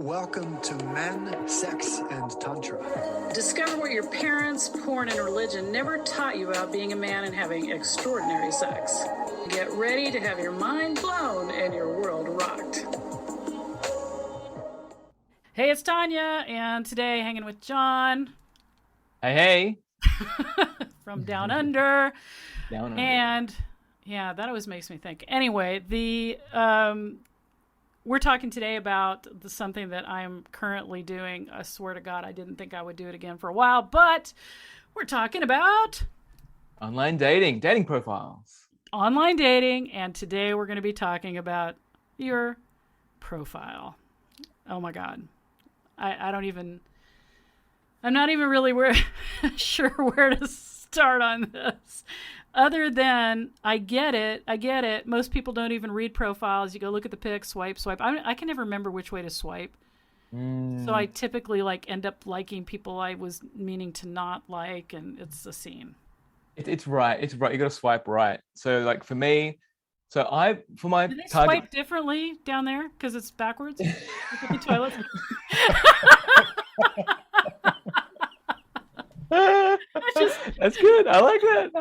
Welcome to Men, Sex, and Tantra. Discover what your parents, porn, and religion never taught you about being a man and having extraordinary sex. Get ready to have your mind blown and your world rocked. Hey, it's Tanya, and today hanging with John. Hey. From Down Under. Down Under. And yeah, that always makes me think. Anyway, we're talking today about something that I'm currently doing. I swear to God, I didn't think I would do it again for a while, but we're talking about online dating profiles. Online dating, and today we're going to be talking about your profile. Oh my God. I'm not even really sure where to start on this. Other than, I get it. Most people don't even read profiles. You go look at the pics, swipe. I can never remember which way to swipe. So I typically end up liking people I was meaning to not like, and it's a scene. It's right. You got to swipe right. So for me, do they swipe differently down there because it's backwards? Look at the toilet. That's good. I like that.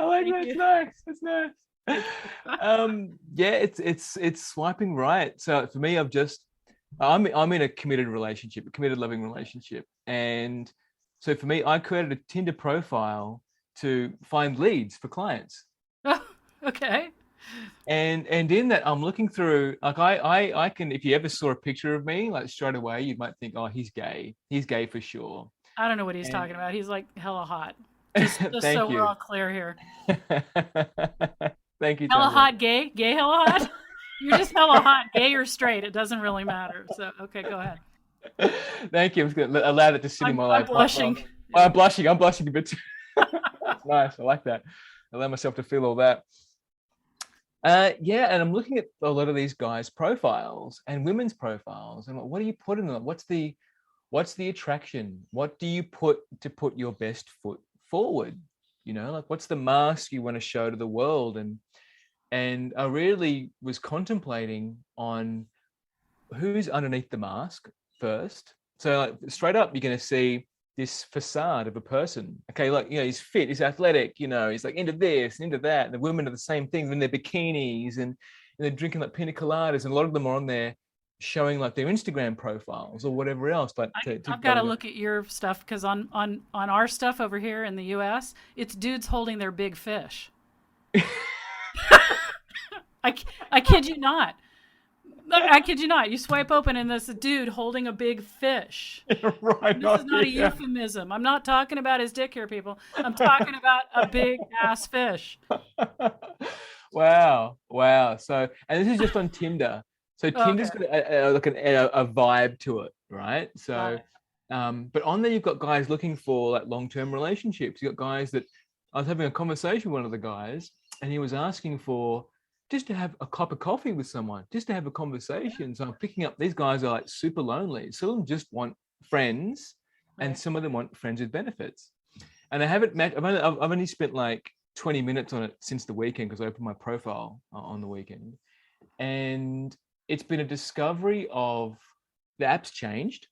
It's nice. It's swiping right. So for me, I'm in a committed loving relationship, and so for me, I created a Tinder profile to find leads for clients. Oh, okay. And in that, I'm looking through, I can, if you ever saw a picture of me, straight away, you might think, oh, he's gay for sure. I don't know what he's talking about. He's hella hot. Just so we're all clear here. Thank you. Hella Tanya. hot, gay, hella hot. You're just hella hot, gay or straight. It doesn't really matter. So, okay, go ahead. Thank you. I'm just going to allow that to sit in my life. I'm blushing. I'm blushing a bit too. That's nice. I like that. I allow myself to feel all that. And I'm looking at a lot of these guys' profiles and women's profiles, and what do you put in them? What's the attraction? What do you put your best foot forward? What's the mask you want to show to the world? And I really was contemplating on who's underneath the mask first. So straight up, you're going to see this facade of a person. Okay, he's fit, he's athletic, he's into this, into that. And the women are the same thing in their bikinis and they're drinking pina coladas, and a lot of them are on there showing their Instagram profiles or whatever else. I've got to look at your stuff, because on our stuff over here in the US, it's dudes holding their big fish. I kid you not. I kid you not. You swipe open and there's a dude holding a big fish. Right. This is not a euphemism. I'm not talking about his dick here, people. I'm talking about a big ass fish. Wow. So, and this is just on Tinder. So Tinder's got a vibe to it, right? So, but on there you've got guys looking for long-term relationships. You've got guys that, I was having a conversation with one of the guys, and he was asking for just to have a cup of coffee with someone, just to have a conversation. So I'm picking up, these guys are super lonely. Some of them just want friends, and some of them want friends with benefits. And I haven't met, I've only spent 20 minutes on it since the weekend, because I opened my profile on the weekend. And it's been a discovery of the app's changed.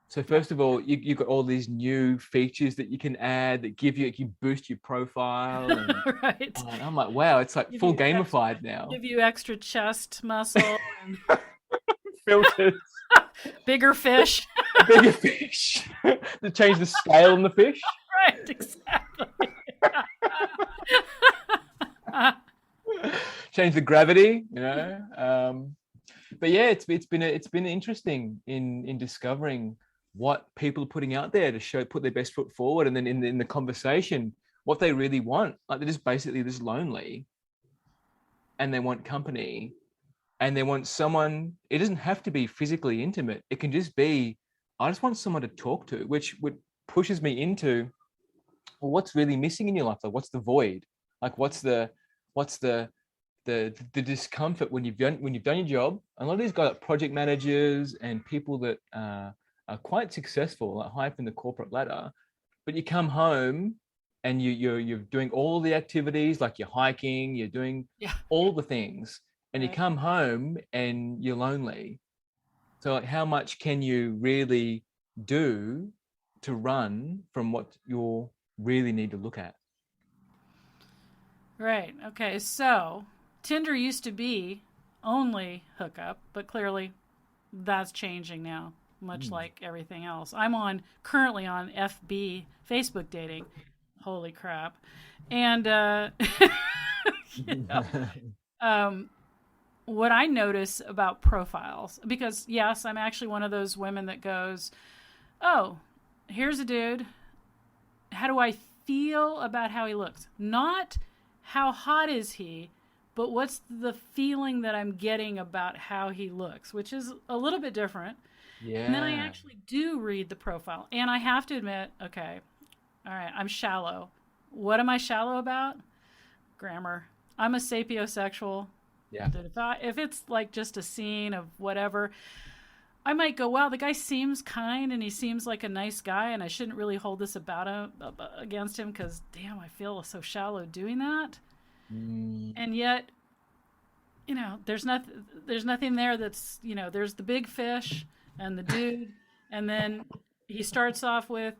So first of all, you've got all these new features that you can add that you boost your profile. And, right. And I'm like, wow, it's full gamified now. Give you extra chest muscle. And filters. Bigger fish. Bigger fish. To change the scale on the fish. Right, exactly. Change the gravity, But yeah, it's been interesting in discovering what people are putting out there to put their best foot forward, and then in the conversation, what they really want. They're just basically just lonely, and they want company, and they want someone. It doesn't have to be physically intimate. It can just be, I just want someone to talk to, which pushes me into, well, what's really missing in your life? What's the void? What's the discomfort when you've done your job? And a lot of these guys, project managers and people that are quite successful, high up in the corporate ladder, but you come home and you're doing all the activities, you're hiking, you're doing all the things, and you come home and you're lonely. So like, how much can you really do to run from what you really need to look at? Right. Okay. So Tinder used to be only hookup, but clearly that's changing now, much Mm. like everything else. I'm on currently on FB, Facebook dating. Holy crap. And you know, um, what I notice about profiles, because yes, I'm actually one of those women that goes, "Oh, here's a dude. How do I feel about how he looks? Not how hot is he, but what's the feeling that I'm getting about how he looks, which is a little bit different." And then I Yeah. actually do read the profile. And I have to admit, okay, all right, I'm shallow. What am I shallow about? Grammar. I'm a sapiosexual. Yeah. If it's like just a scene of whatever, I might go, wow, the guy seems kind and he seems like a nice guy, and I shouldn't really hold this about him against him because, damn, I feel so shallow doing that. Mm. And yet, there's nothing there that's, there's the big fish and the dude, and then he starts off with,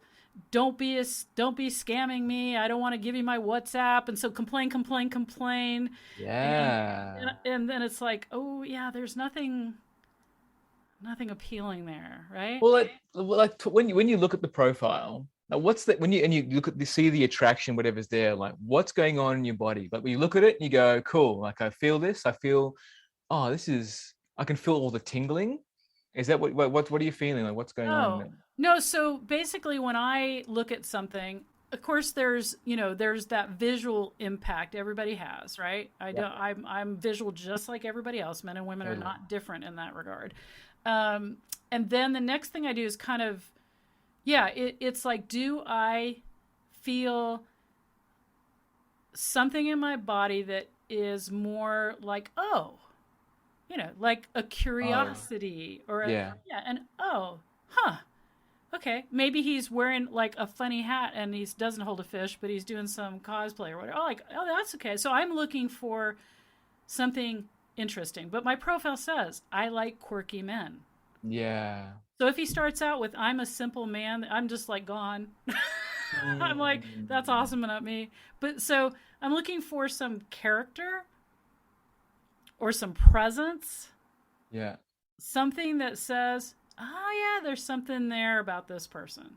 don't be scamming me. I don't want to give you my WhatsApp, and so complain, complain, complain, and Yeah. and then it's like, oh yeah, there's nothing appealing there, right? When you look at the profile, now what's that when you look at see the attraction, whatever's there, like what's going on in your body? Like when you look at it and you go, cool, like I feel this, I feel, oh, this is, I can feel all the tingling. Is that what are you feeling? Like what's going on Oh, there? no. So basically, when I look at something, of course, there's that visual impact everybody has, right? I Yeah, don't. I'm visual just like everybody else. Men and women are totally. not different in that regard. Um, and then the next thing I do is kind of, yeah, it's like, do I feel something in my body that is more like, oh, like a Oh, curiosity or a, yeah. yeah, and oh, huh, okay, maybe he's wearing like a funny hat and he doesn't hold a fish, but he's doing some cosplay or whatever. Oh, like, oh, that's okay. So I'm looking for something interesting. But my profile says I like quirky men. Yeah. So if he starts out with "I'm a simple man," I'm just like gone. I'm like, that's Mm. awesome, but not me. But so I'm looking for some character or some presence, Yeah. something that says, oh yeah, there's something there about this person.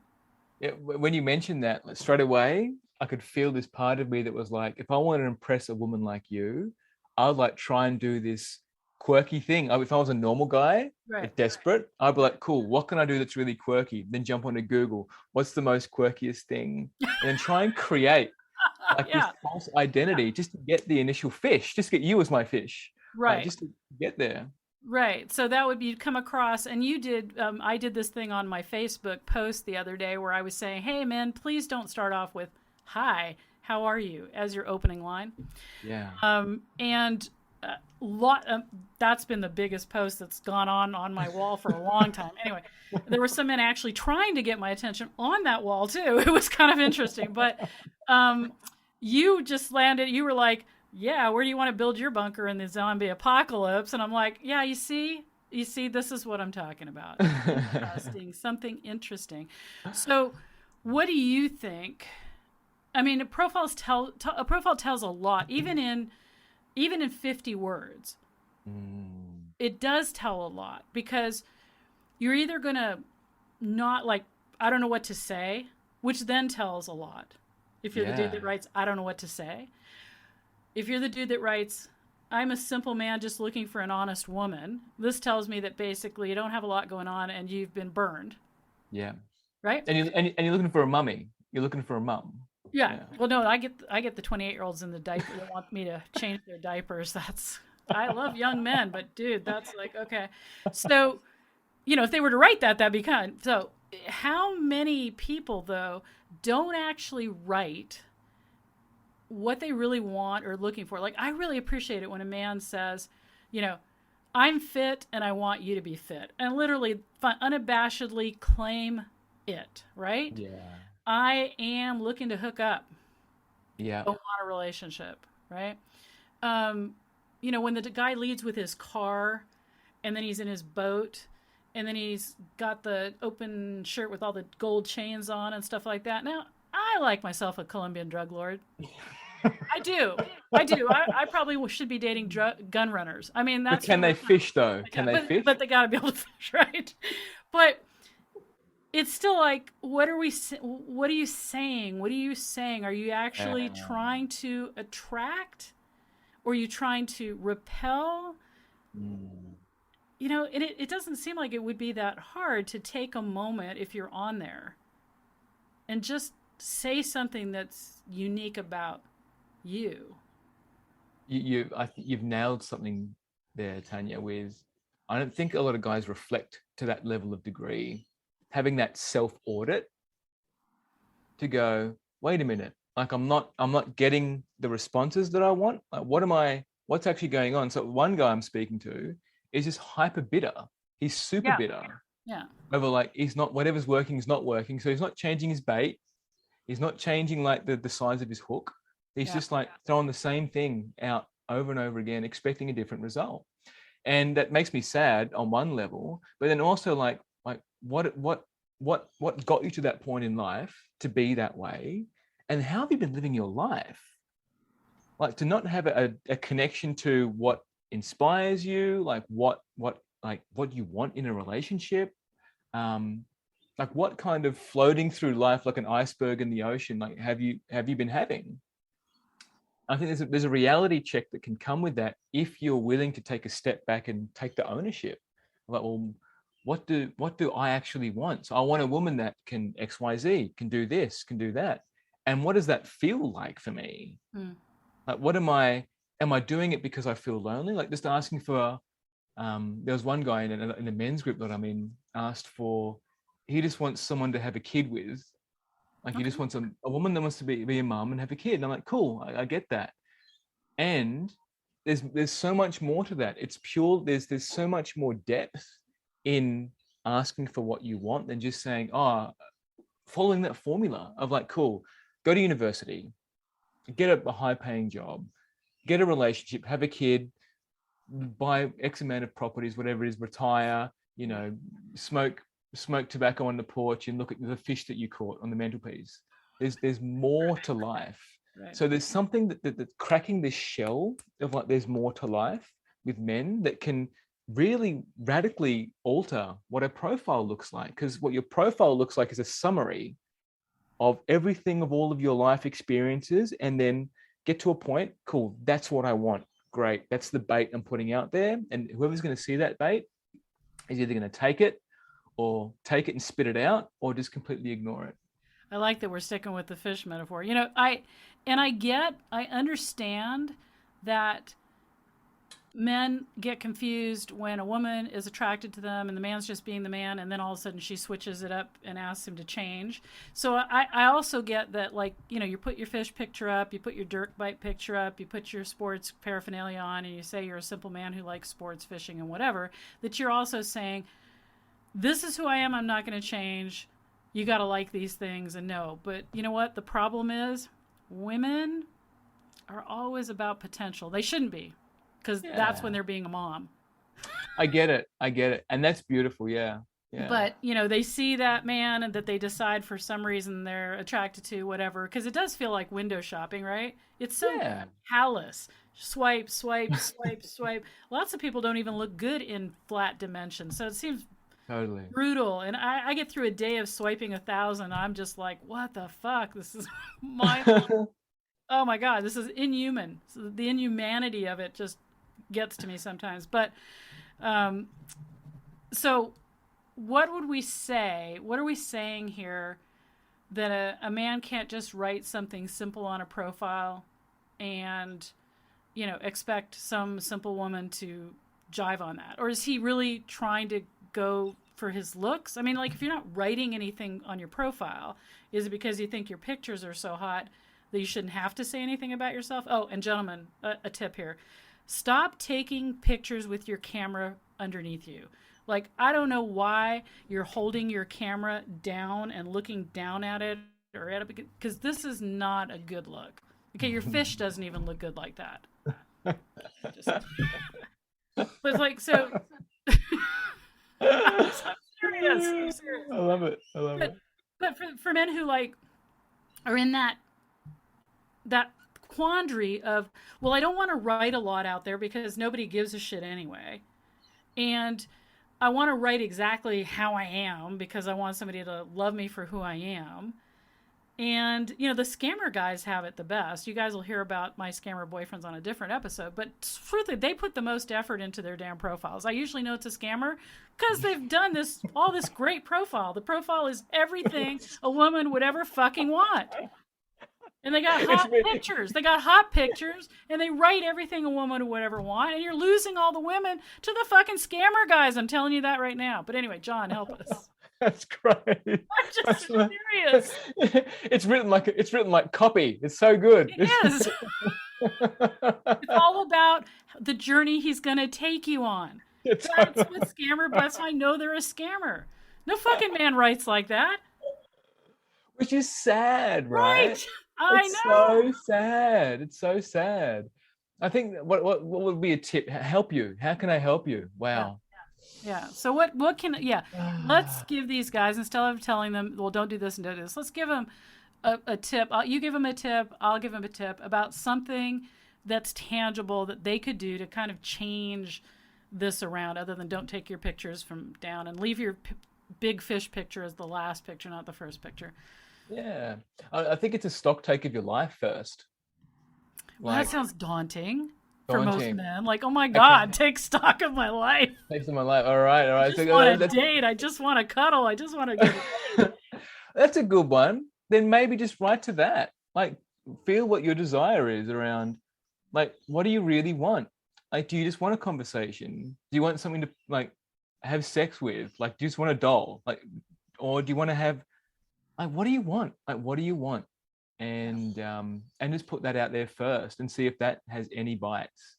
Yeah. When you mentioned that, like, straight away, I could feel this part of me that was like, if I want to impress a woman like you, I would like try and do this quirky thing. If I was a normal guy, Right. if desperate, I'd be like, cool, what can I do that's really quirky? Then jump onto Google, what's the most quirkiest thing? And then try and create like this Yeah. false identity just to get the initial fish, just get you as my fish, like Right. just to get there. Right. So that would be come across, and you did. I did this thing on my Facebook post the other day where I was saying, "Hey, man, please don't start off with 'Hi, how are you?' as your opening line." Yeah. And lot that's been the biggest post that's gone on my wall for a long time. Anyway, there were some men actually trying to get my attention on that wall too. It was kind of interesting, but um, you just landed. You were like, "Yeah, where do you want to build your bunker in the zombie apocalypse?" And I'm like, "Yeah, you see, this is what I'm talking about. Interesting, something interesting." So, what do you think? I mean, a profile tells a lot, even in 50 words. Mm, It does tell a lot because you're either going to not like, I don't know what to say, which then tells a lot. If you're the dude yeah. that writes, I don't know what to say. If you're the dude that writes, I'm a simple man just looking for an honest woman, this tells me that basically you don't have a lot going on and you've been burned, Yeah. right? And you're looking for a mummy. You're looking for a mum. Yeah. Yeah. Well, no, I get the 28-year-olds in the diaper that want me to change their diapers. That's I love young men, but dude, that's like okay. So, if they were to write that, that'd be kind. So, how many people though don't actually write what they really want or looking for? Like, I really appreciate it when a man says, you know, I'm fit and I want you to be fit, and literally unabashedly claim it. Right? Yeah. I am looking to hook up. Yeah. Don't want a relationship, right? Um, when the guy leads with his car and then he's in his boat and then he's got the open shirt with all the gold chains on and stuff like that. Now, I like myself a Colombian drug lord. I do. I probably should be dating gun runners. I mean, But that's can they fish though? Can they fish? but they got to be able to fish, right? But it's still like, what are you saying? What are you saying? Are you actually trying to attract, or are you trying to repel? You know, and it doesn't seem like it would be that hard to take a moment if you're on there and just say something that's unique about you. I think you've nailed something there, Tanya. I don't think a lot of guys reflect to that level of degree, having that self audit to go, wait a minute, like I'm not getting the responses that I want. Like, what's actually going on? So one guy I'm speaking to is just hyper bitter. He's super bitter. Yeah. Over like, whatever's working is not working. So he's not changing his bait. He's not changing like the size of his hook. He's just like throwing the same thing out over and over again, expecting a different result. And that makes me sad on one level, but then also like what got you to that point in life to be that way? And how have you been living your life? Like, to not have a connection to what inspires you, like what you want in a relationship, like what kind of floating through life like an iceberg in the ocean, like have you been having? I think there's a reality check that can come with that if you're willing to take a step back and take the ownership. Like, well, what do I actually want? So I want a woman that can XYZ, can do this, can do that. And what does that feel like for me? Like, am I doing it because I feel lonely? Like, just asking for, there was one guy in a men's group that I'm in, asked for, he just wants someone to have a kid with. Like, he just wants a woman that wants to be a mom and have a kid. And I'm like, cool, I get that. And there's so much more to that. It's pure, there's so much more depth in asking for what you want than just saying, following that formula of like, cool, go to university, get a high paying job, get a relationship, have a kid, buy X amount of properties, whatever it is, retire, you know, smoke tobacco on the porch and look at the fish that you caught on the mantelpiece. There's more to life. Right. So there's something that's cracking this shell of like, there's more to life with men that can really radically alter what a profile looks like. Because what your profile looks like is a summary of everything, of all of your life experiences, and then get to a point, cool, that's what I want. Great. That's the bait I'm putting out there. And whoever's going to see that bait is either going to take it and spit it out, or just completely ignore it. I like that we're sticking with the fish metaphor. You know, I understand that men get confused when a woman is attracted to them and the man's just being the man, and then all of a sudden she switches it up and asks him to change. So I also get that, like, you know, you put your fish picture up, you put your dirt bite picture up, you put your sports paraphernalia on, and you say you're a simple man who likes sports, fishing, and whatever, that you're also saying, this is who I am, I'm not going to change. You got to like these things and no. But you know what? The problem is women are always about potential. They shouldn't be, because that's when they're being a mom. I get it. And that's beautiful. Yeah. But, you know, they see that man and that they decide for some reason they're attracted to, whatever. Because it does feel like window shopping, right? It's so callous. Swipe, swipe, swipe, swipe. Lots of people don't even look good in flat dimensions. So it seems totally brutal. And I get through a day of swiping 1,000. I'm just like, what the fuck? This is oh my God, this is inhuman. So the inhumanity of it just gets to me sometimes. But so what would we say? What are we saying here? That a man can't just write something simple on a profile and, you know, expect some simple woman to jive on that? Or is he really trying to go for his looks? I mean, like, if you're not writing anything on your profile, is it because you think your pictures are so hot that you shouldn't have to say anything about yourself? Oh, and gentlemen, a tip here. Stop taking pictures with your camera underneath you. Like, I don't know why you're holding your camera down and looking down at it or at it, because this is not a good look. Okay, your fish doesn't even look good like that. But it's like, so I'm serious. I'm serious. I love it. I love But it. for men who like are in that quandary of, well, I don't want to write a lot out there because nobody gives a shit anyway. And I want to write exactly how I am because I want somebody to love me for who I am. And, the scammer guys have it the best. You guys will hear about my scammer boyfriends on a different episode. But truthfully, they put the most effort into their damn profiles. I usually know it's a scammer because they've done all this great profile. The profile is everything a woman would ever fucking want. And they got hot pictures. They got hot pictures, and they write everything a woman would ever want. And you're losing all the women to the fucking scammer guys. I'm telling you that right now. But anyway, John, help us. That's great. I'm just serious. It's written like copy. It's so good. It is. It's all about the journey he's going to take you on. That's what scammer. That's how I know they're a scammer. No fucking man writes like that. Which is sad, right? Right. I It's know. so sad. It's so sad. I think what would be a tip? Help you. How can I help you? Wow. Yeah. So what can let's give these guys, instead of telling them, well, don't do this and do this, let's give them a tip. You give them a tip, I'll give them a tip about something that's tangible that they could do to kind of change this around, other than don't take your pictures from down and leave your big fish picture as the last picture, not the first picture. Yeah. I think it's a stock take of your life first. Well, that sounds daunting for most Daunting. men. Like, oh my God, take stock of my life. Takes of my life. All right. I just want to date. I just want to cuddle. I just want to get That's a good one. Then maybe just write to that. Like, feel what your desire is around, like, what do you really want? Like, do you just want a conversation? Do you want something to, like, have sex with? Like, do you just want a doll? Like, or do you want to have, like, what do you want? Like, what do you want? And just put that out there first and see if that has any bites.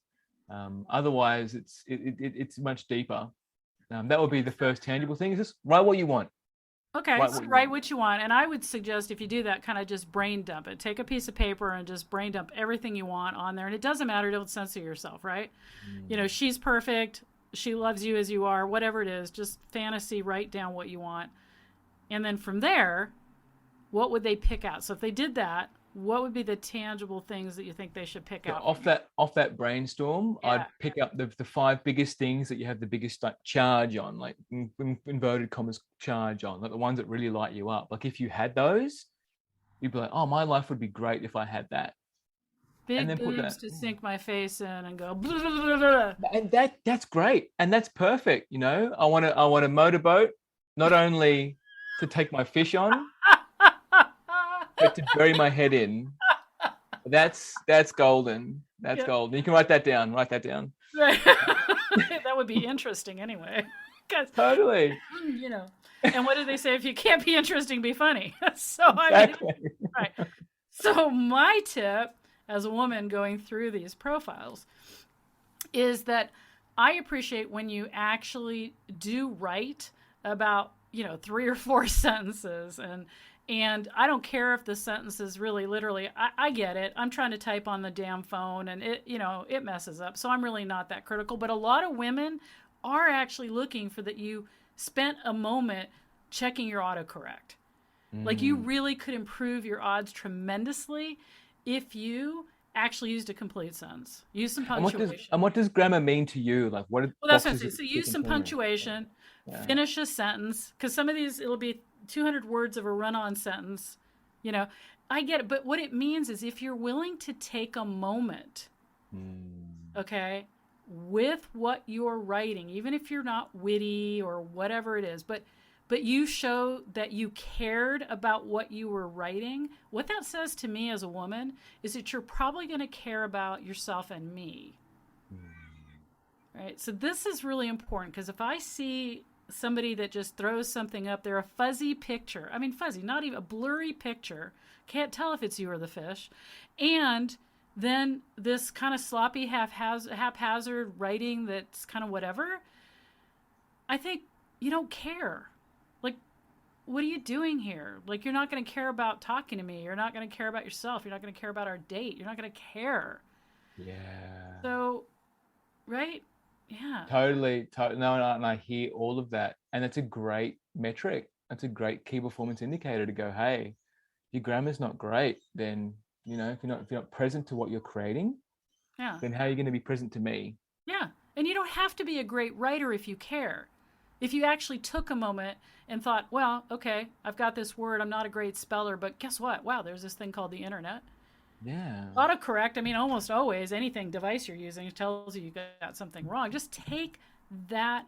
Otherwise, it's much deeper. That would be the first tangible thing. Is just write what you want. Okay, write what you want. And I would suggest, if you do that, kind of just brain dump it. Take a piece of paper and just brain dump everything you want on there. And it doesn't matter. Don't censor yourself, right? She's perfect. She loves you as you are. Whatever it is, just fantasy, write down what you want. And then from there, what would they pick out? So if they did that, what would be the tangible things that you think they should pick out? Off that brainstorm, yeah. I'd pick up the 5 biggest things that you have the biggest charge on, like inverted commas charge on, like the ones that really light you up. Like if you had those, you'd be like, oh, my life would be great if I had that. Big boobs to sink my face in and go blah, blah, blah, blah. And that's great. And that's perfect. I want a motorboat, not only to take my fish on, but to bury my head in. That's golden. That's golden. You can write that down. That would be interesting anyway. Totally. And what do they say? If you can't be interesting, be funny. So exactly. Right. So my tip as a woman going through these profiles is that I appreciate when you actually do write about 3 or 4 sentences, and I don't care if the sentence is really literally, I get it. I'm trying to type on the damn phone and it messes up. So I'm really not that critical. But a lot of women are actually looking for that you spent a moment checking your autocorrect. Like you really could improve your odds tremendously if you actually used a complete sentence. Use some punctuation. And what does grammar mean to you? Like what? Well, that's what I'm saying. So use some punctuation. Yeah. Finish a sentence, because some of these, it'll be 200 words of a run-on sentence. I get it. But what it means is if you're willing to take a moment, okay, with what you're writing, even if you're not witty or whatever it is, but you show that you cared about what you were writing, what that says to me as a woman is that you're probably going to care about yourself and me. Right? So this is really important, because if I see somebody that just throws something up there, a fuzzy picture, I mean fuzzy, not even a blurry picture, can't tell if it's you or the fish, and then this kind of sloppy haphazard writing that's kind of whatever, I think you don't care. Like, what are you doing here? Like, you're not going to care about talking to me. You're not going to care about yourself. You're not going to care about our date. You're not going to care. Yeah. So, right? Yeah. Totally. No, no, and I hear all of that. And it's a great metric. That's a great key performance indicator to go, hey, your grammar's not great, then, if you're not present to what you're creating, Yeah. then how are you going to be present to me? Yeah. And you don't have to be a great writer if you care. If you actually took a moment and thought, well, okay, I've got this word, I'm not a great speller, but guess what? Wow, there's this thing called the internet. Yeah. Autocorrect, I mean, almost always, anything device you're using tells you got something wrong. Just take that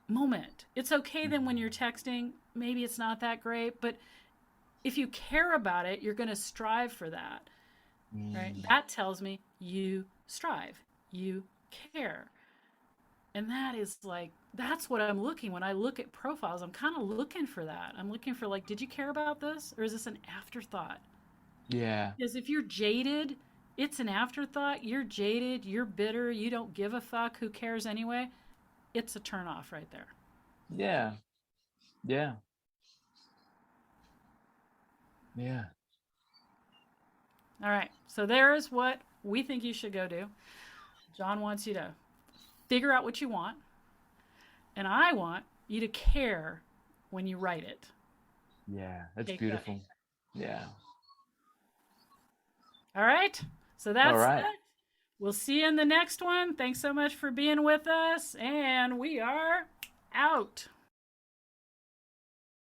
moment. It's okay then when you're texting, maybe it's not that great, but if you care about it, you're going to strive for that, right? Mm. That tells me you strive, you care. And that is like, that's what I'm looking when I look at profiles. I'm kind of looking for that. I'm looking for, like, did you care about this? Or is this an afterthought? Yeah. Because if you're jaded, it's an afterthought. You're jaded, you're bitter, you don't give a fuck, who cares anyway? It's a turnoff right there. Yeah. Yeah. Yeah. All right. So there's what we think you should go do. John wants you to figure out what you want, and I want you to care when you write it. Yeah. That's Take beautiful. Yeah. All right. So All that's right. it. We'll see you in the next one. Thanks so much for being with us, and we are out.